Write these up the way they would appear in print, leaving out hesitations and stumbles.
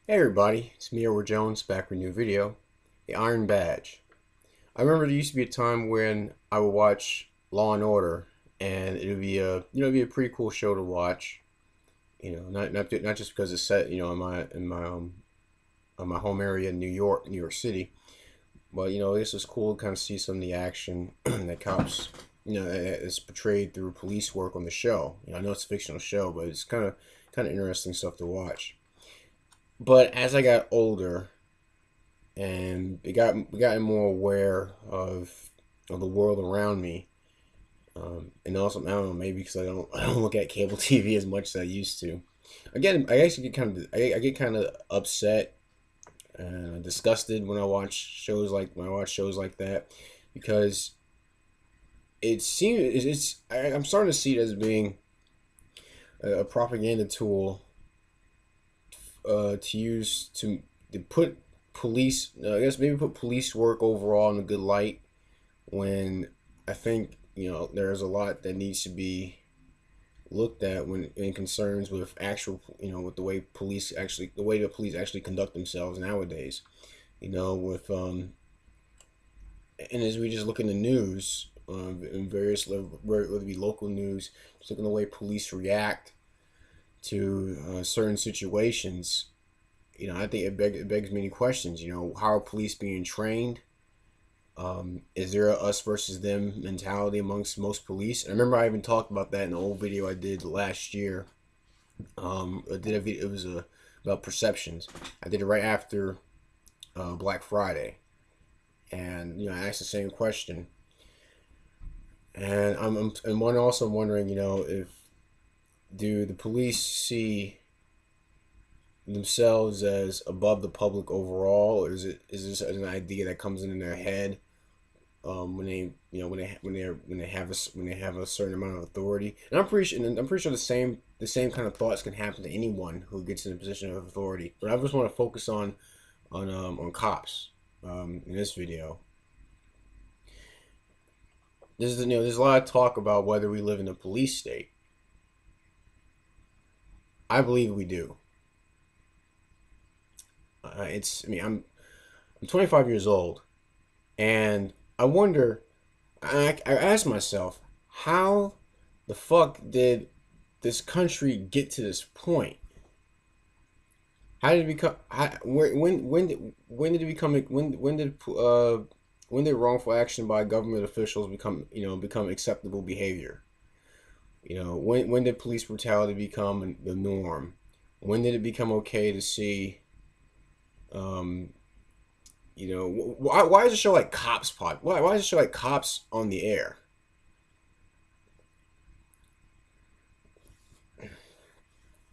Hey everybody, it's me, Edward Jones, back with a new video. The Iron Badge. I remember there used to be a time when I would watch Law and Order, and it would be it'd be a pretty cool show to watch. Not just because it's set, in my home area, New York City, but this is cool to kind of see some of the action that cops, is portrayed through police work on the show. I know it's a fictional show, but it's kind of interesting stuff to watch. But as I got older and got more aware of the world around me, and also I don't know, maybe because I don't look at cable TV as much as I used to. Again, I actually I get kind of upset and disgusted when I watch shows like that because I'm starting to see it as being a propaganda tool to use to put police, I guess maybe put police work overall in a good light, when I think there's a lot that needs to be looked at when in concerns with actual, with the way the police actually conduct themselves nowadays. With and as we just look in the news, in various whether it be local news, just looking at the way police react to certain situations. I think it begs many questions. How are police being trained? Is there a us versus them mentality amongst most police? I remember I even talked about that in the old video I did last year. I did a video. It was about perceptions. I did it right after Black Friday, and I asked the same question. And I'm wondering, if do the police see themselves as above the public overall, or is this an idea that comes in their head when they when they have a certain amount of authority? And I'm pretty sure the same kind of thoughts can happen to anyone who gets in a position of authority. But I just want to focus on cops in this video. There's a lot of talk about whether we live in a police state. I believe we do. I'm 25 years old, and I wonder. I ask myself, how the fuck did this country get to this point? How did it become? When did it become? When did wrongful action by government officials become acceptable behavior? When did police brutality become the norm? When did it become okay to see um, why is a show like Cops pod? Why is a show like Cops on the air?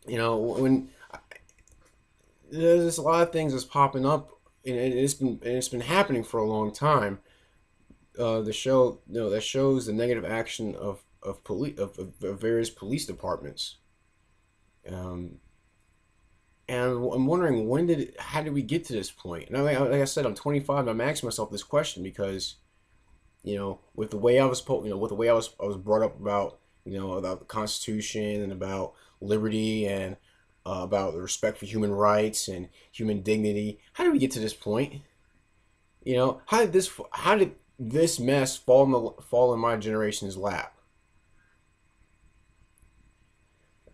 When there's a lot of things that's popping up, and it's been happening for a long time. The show, that shows the negative action of various police departments. Um, and I'm wondering how did we get to this point? And like I said, I'm 25, and I'm asking myself this question because with the way with the way I was brought up about, about the Constitution and about liberty and about the respect for human rights and human dignity. How did we get to this point? How did this mess fall in my generation's lap?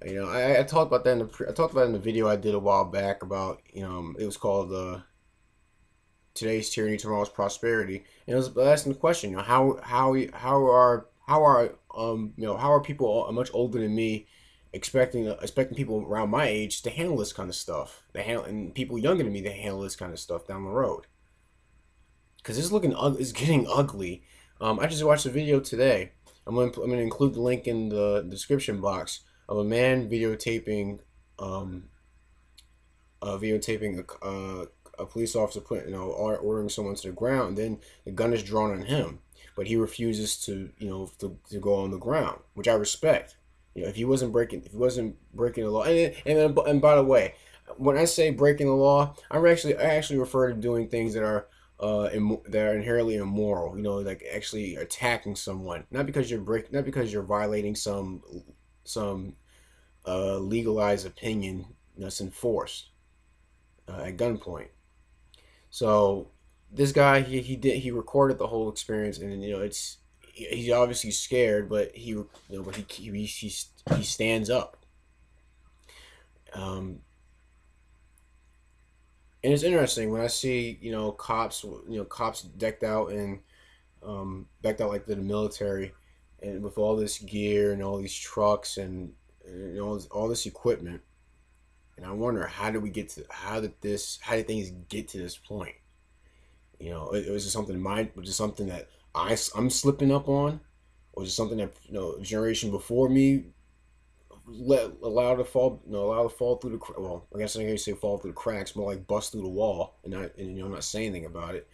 I talked about that I talked about it in the video I did a while back about, it was called Today's Tyranny, Tomorrow's Prosperity. And it was asking the question, how are people much older than me expecting people around my age to handle this kind of stuff, and people younger than me to handle this kind of stuff down the road? Because it's getting ugly. I just watched a video today. I'm gonna include the link in the description box of a man um, videotaping a police officer ordering someone to the ground. And then the gun is drawn on him, but he refuses to go on the ground, which I respect. If he wasn't breaking the law, and by the way, when I say breaking the law, I actually refer to doing things that are that are inherently immoral. Like actually attacking someone, not because you're violating some legalized opinion that's enforced. at gunpoint. So this guy, he recorded the whole experience, and it's he's obviously scared, but he stands up. Um, and it's interesting when I see cops decked out like the military, and with all this gear and all these trucks and all this equipment. And I wonder, how did things get to this point? Was it something was it something that I'm slipping up on, or was it something that a generation before me allowed to fall through the well, I guess I can't say fall through the cracks, more like bust through the wall, and not say anything about it.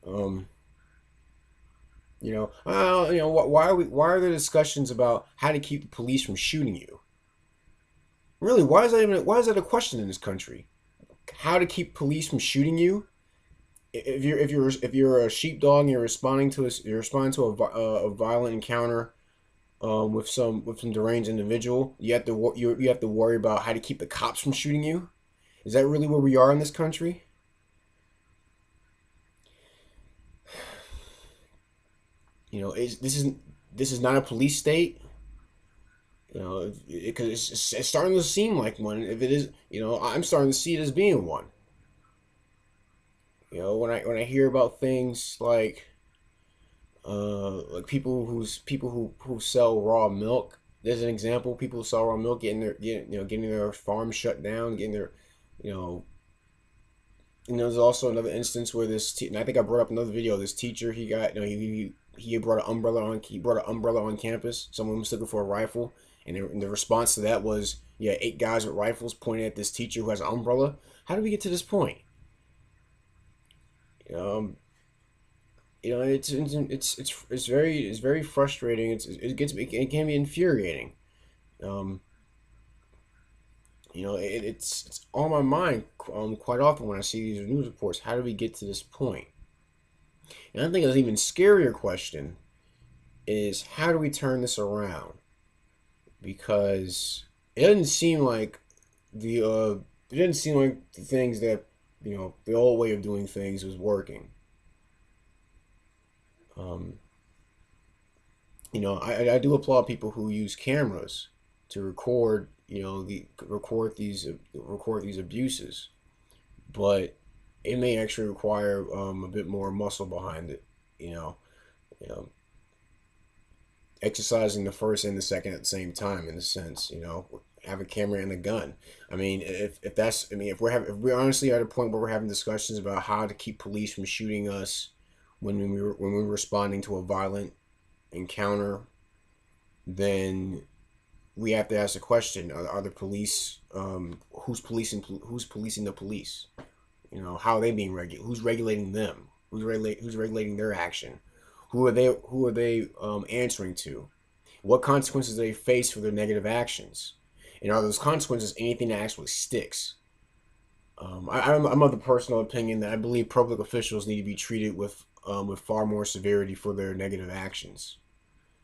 Um, why are there discussions about how to keep the police from shooting you? Really, why is that a question in this country? How to keep police from shooting you? If you're a sheepdog and you're responding to a violent encounter with some deranged individual, you have to worry about how to keep the cops from shooting you. Is that really where we are in this country? This is not a police state. Because it's starting to seem like one. If it is, I'm starting to see it as being one. When I hear about things like people who sell raw milk. There's an example. People who sell raw milk getting their farm shut down, getting their, you know, there's also another instance where and I think I brought up another video. This teacher, he got, he brought an umbrella on campus. Someone mistook it for a rifle, and the response to that was, yeah, 8 guys with rifles pointing at this teacher who has an umbrella. How did we get to this point? Um, it's very frustrating. It can be infuriating. Um, it's on my mind quite often when I see these news reports. How did we get to this point? And I think an even scarier question is, how do we turn this around? Because it doesn't seem like the uh, it doesn't seem like the things that the old way of doing things was working. Um, I do applaud people who use cameras to record these abuses, but it may actually require a bit more muscle behind it. You know, you know, exercising the first and the second at the same time, in a sense. Have a camera and a gun. I mean, if we're honestly at a point where we're having discussions about how to keep police from shooting us when we're responding to a violent encounter, then we have to ask the question: are the police who's policing the police? How are they being regulated? Who's regulating them? Who's regulating their action? Who are they answering to? What consequences do they face for their negative actions? And are those consequences anything that actually sticks? I'm of the personal opinion that I believe public officials need to be treated with far more severity for their negative actions,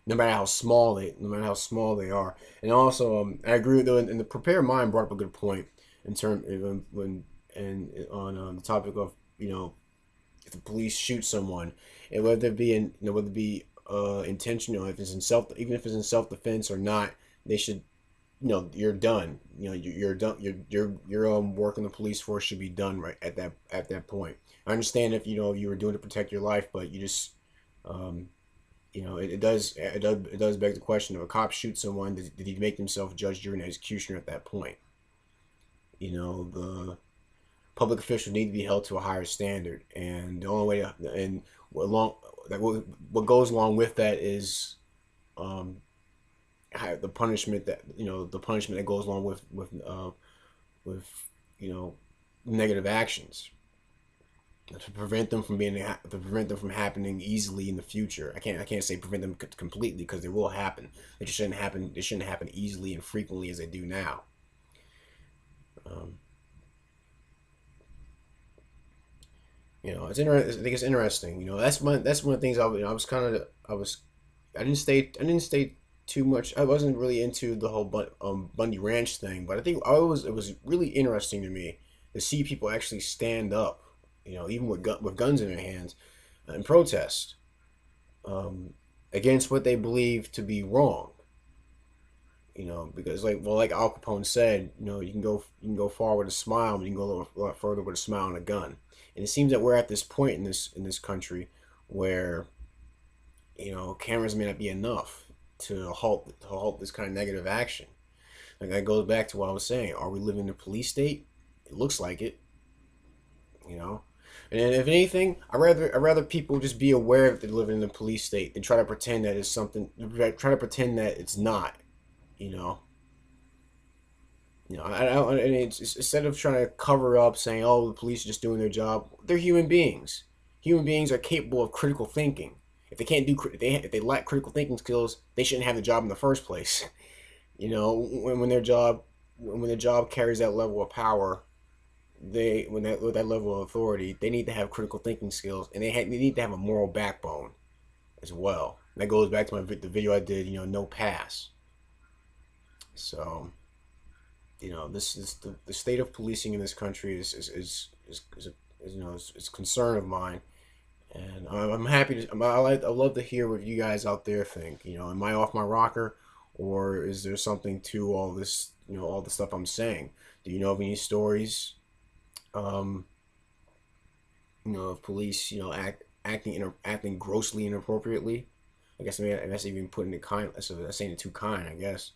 no matter how small they are. And also, I agree with though, and the prepared mind brought up a good point in term when and on the topic of if the police shoot someone, and whether it be intentional, if it's in self, even if it's in self defense or not, they should, you're done. You're done. Your work in the police force should be done right at that point. I understand if you were doing it to protect your life, but you just um, it does beg the question: if a cop shoots someone, did he make himself judge, jury, and executioner at that point? The public officials need to be held to a higher standard, and the only way and what goes along with that is um, the punishment that goes along with negative actions to prevent them from happening easily in the future. I can't say prevent them completely, because they will happen. They shouldn't happen easily and frequently as they do now. Um, I think it's interesting. That's one of the things I didn't stay too much. I wasn't really into the whole Bundy Ranch thing, but I think it was really interesting to me to see people actually stand up, even with guns in their hands, and protest against what they believe to be wrong. Because like Al Capone said, you can go far with a smile, but you can go a lot further with a smile and a gun. And it seems that we're at this point in this country where cameras may not be enough to halt this kind of negative action. Like that goes back to what I was saying. Are we living in a police state? It looks like it. You know, and if anything, I rather people just be aware that they're living in a police state than try to pretend that it's something. Try to pretend that it's not. You know. And it's instead of trying to cover up, saying, "Oh, the police are just doing their job," they're human beings. Human beings are capable of critical thinking. If they can't do, if they lack critical thinking skills, they shouldn't have the job in the first place. When their job carries that level of power, with that level of authority, they need to have critical thinking skills, and they need to have a moral backbone as well. And that goes back to the video I did, no pass. So this is the state of policing in this country is a concern of mine, and I'm happy to. I love to hear what you guys out there think. Am I off my rocker, or is there something to all this? All the stuff I'm saying. Do you know of any stories? Um, of police, acting grossly inappropriately. I guess maybe that's even putting it kind. That's saying it too kind, I guess.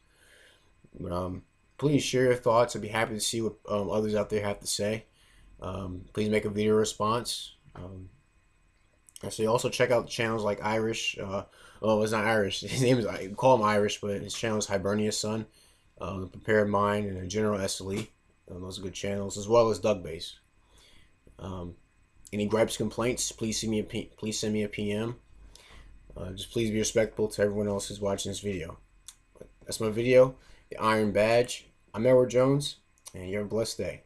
But please share your thoughts. I'd be happy to see what others out there have to say. Please make a video response. Actually, also check out channels like Irish. Oh, it's not Irish. His name is, I call him Irish, but his channel is Hibernia's Son, The Prepared Mind, and General Esselie. Those are good channels, as well as Dugbase. Um, any gripes, complaints, please send me a PM. Just please be respectful to everyone else who's watching this video. But that's my video, The Iron Badge. I'm Edward Jones, and you have a blessed day.